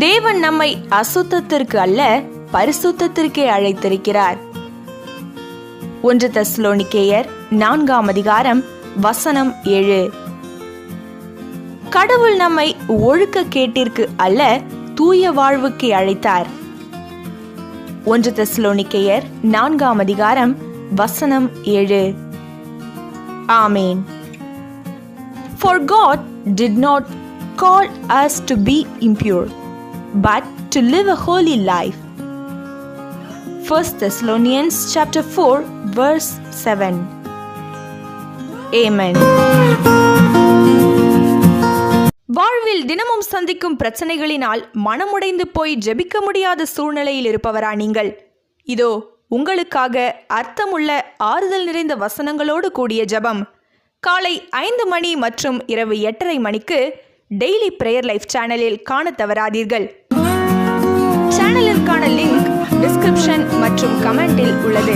தேவன் நம்மை அசுத்தத்திற்கு அல்ல பரிசுத்தத்திற்கே அழைத்திருக்கிறார். 1 தெசலோனிக்கேயர் 4ஆம் அதிகாரம் வசனம் 7. கடவுள் நம்மை ஒழுக்க கேட்டிற்கு அல்ல தூய வாழ்வுக்கு அழைத்தார். 1 தெசலோனிக்கேயர் 4ஆம் அதிகாரம் வசனம் 7. ஆமென். For God did not call us to be impure, but to live a holy life. 1 Thessalonians chapter 4 verse 7. Amen. வாழ்வில் தினமும் சந்திக்கும் பிரச்சனைகளினால் மனமுடைந்து போய் ஜெபிக்க முடியாத சூழ்நிலையில் இருப்பவரா நீங்கள்? இதோ உங்களுக்காக அர்த்தமுள்ள ஆறுதல் நிறைந்த வசனங்களோடு கூடிய ஜெபம் காலை 5 மணி மற்றும் இரவு 8:30 மணிக்கு டெய்லி பிரேயர் லைஃப் சேனலில் காண தவறாதீர்கள். சேனலிற்கான லிங்க் டிஸ்கிரிப்ஷன் மற்றும் கமெண்டில் உள்ளது.